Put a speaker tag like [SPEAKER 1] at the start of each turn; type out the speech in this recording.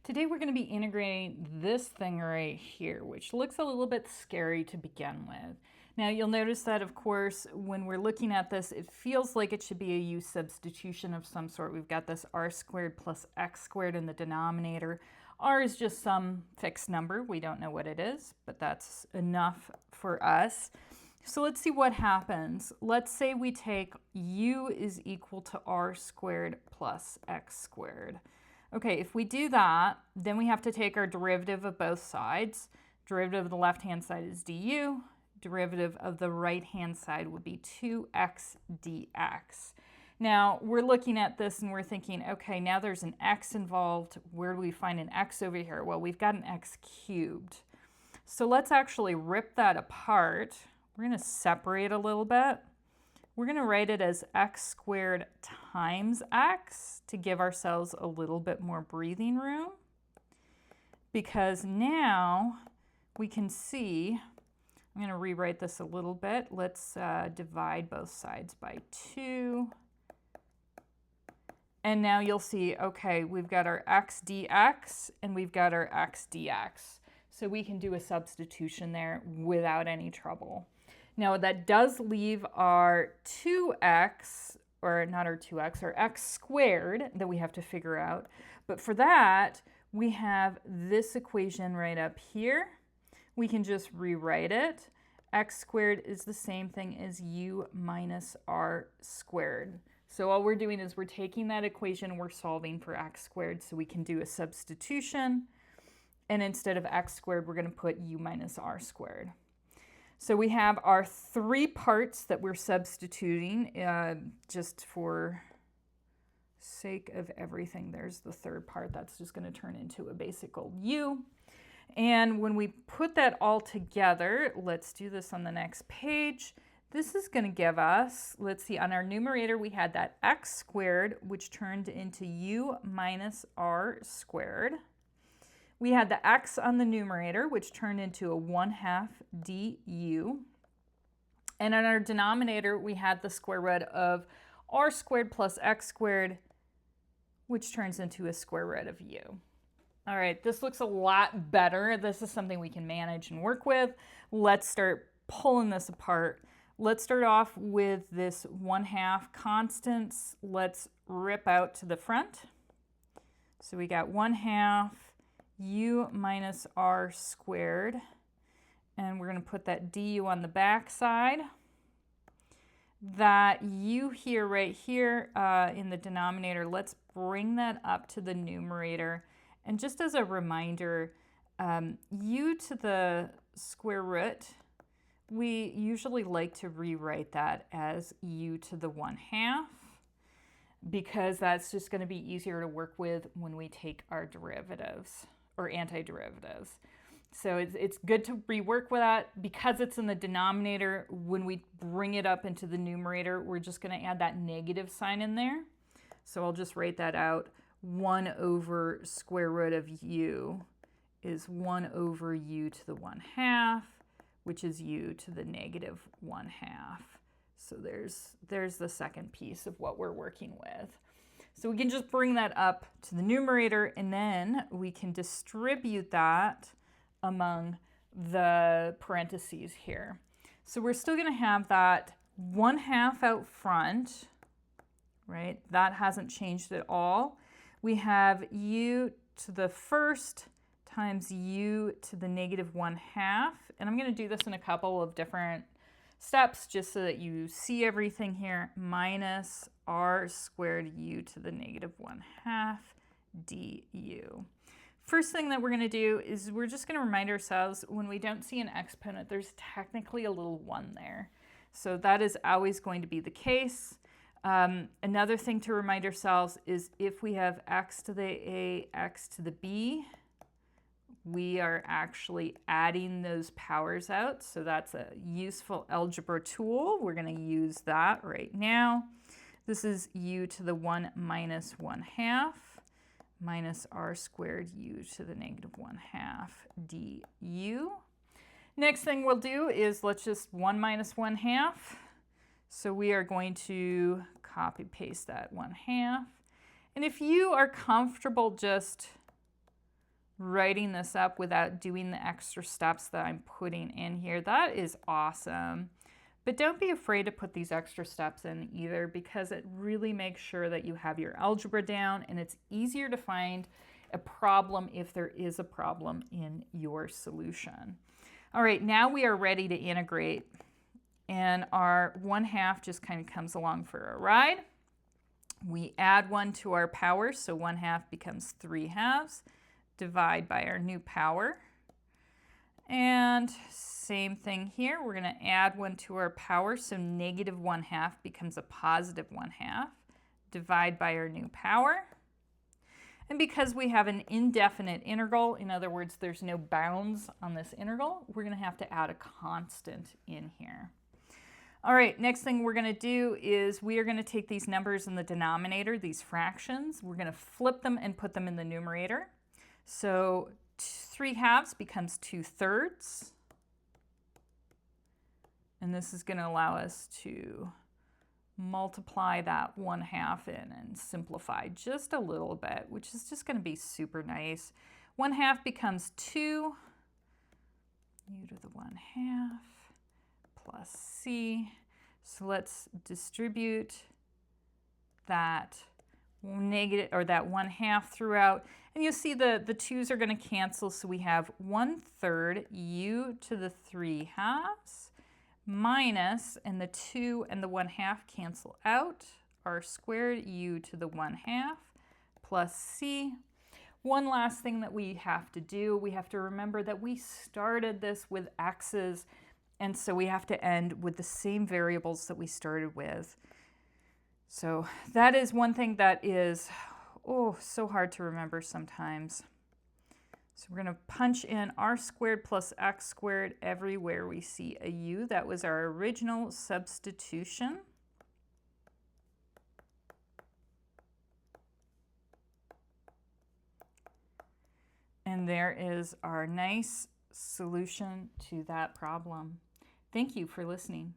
[SPEAKER 1] Today we're going to be integrating this thing right here, which looks a little bit scary to begin with. Now you'll notice that, of course, when we're looking at this, it feels like it should be a U-substitution of some sort. We've got this r squared plus x squared in the denominator. R is just some fixed number. We don't know what it is, but that's enough for us. So let's see what happens. Let's say we take u is equal to r squared plus x squared. Okay, if we do that, then we have to take our derivative of both sides. Derivative of the left-hand side is du. Derivative of the right-hand side would be 2x dx. Now, we're looking at this and we're thinking, okay, now there's an x involved. Where do we find an x over here? Well, we've got an x cubed. So let's actually rip that apart. We're going to separate a little bit. We're going to write it as x squared times x to give ourselves a little bit more breathing room, because now we can see, I'm going to rewrite this a little bit. Let's divide both sides by 2. And now you'll see, okay, we've got our x dx and we've got our x dx. So we can do a substitution there without any trouble. Now that does leave our 2x, or not our 2x, our x squared that we have to figure out. But for that, we have this equation right up here. We can just rewrite it. X squared is the same thing as u minus r squared. So all we're doing is we're taking that equation, we're solving for x squared, so we can do a substitution. And instead of x squared, we're going to put u minus r squared. So we have our 3 parts that we're substituting, just for sake of everything. There's the third part that's just going to turn into a basic old u. And when we put that all together, let's do this on the next page. This is going to give us, let's see, on our numerator we had that x squared, which turned into u minus r squared. We had the x on the numerator, which turned into a 1/2 du. And on our denominator, we had the square root of r squared plus x squared, which turns into a square root of u. All right, this looks a lot better. This is something we can manage and work with. Let's start pulling this apart. Let's start off with this 1/2 constants. Let's rip out to the front. So we got 1/2 u minus r squared, and we're going to put that du on the back side. That u here, right here in the denominator, let's bring that up to the numerator. And just as a reminder, u to the square root, we usually like to rewrite that as u to the 1/2, because that's just going to be easier to work with when we take our derivatives or antiderivatives. So it's good to rework with that. Because it's in the denominator, when we bring it up into the numerator, we're just going to add that negative sign in there. So I'll just write that out. 1 over square root of u is 1 over u to the 1/2, which is u to the negative 1/2. So there's the second piece of what we're working with. So we can just bring that up to the numerator, and then we can distribute that among the parentheses here. So we're still going to have that 1/2 out front, right? That hasn't changed at all. We have u to the first times u to the negative 1/2. And I'm going to do this in a couple of different steps just so that you see everything here, minus r squared u to the negative 1/2 du. First thing that we're going to do is we're just going to remind ourselves, when we don't see an exponent, there's technically a little 1 there. So that is always going to be the case. Another thing to remind ourselves is if we have x to the a, x to the b, we are actually adding those powers out. So that's a useful algebra tool. We're going to use that right now. This is u to the 1 minus 1/2 minus r squared u to the negative 1/2 du. Next thing we'll do is let's just 1 minus 1/2. So we are going to copy paste that 1/2. And if you are comfortable just writing this up without doing the extra steps that I'm putting in here. That is awesome. But don't be afraid to put these extra steps in either, because it really makes sure that you have your algebra down and it's easier to find a problem if there is a problem in your solution. All right, now we are ready to integrate, and our 1/2 just kind of comes along for a ride. We add 1 to our power, so 1/2 becomes 3/2. Divide by our new power. And same thing here, we're going to add 1 to our power, so negative 1/2 becomes a positive 1/2. Divide by our new power. And because we have an indefinite integral, in other words, there's no bounds on this integral, we're going to have to add a constant in here. All right, next thing we're going to do is we are going to take these numbers in the denominator, these fractions, we're going to flip them and put them in the numerator. So 3/2 becomes 2/3. And this is going to allow us to multiply that 1/2 in and simplify just a little bit, which is just going to be super nice. 1/2 becomes 2 u to the 1/2 plus c. So let's distribute that negative, or that 1/2 throughout, and you'll see the 2's are going to cancel, so we have 1/3 u to the 3/2 minus, and the 2 and the 1/2 cancel out, r squared u to the 1/2 plus c. One last thing that we have to do, we have to remember that we started this with x's, and so we have to end with the same variables that we started with. So that is one thing that is, so hard to remember sometimes. So we're going to punch in r squared plus x squared everywhere we see a u. That was our original substitution. And there is our nice solution to that problem. Thank you for listening.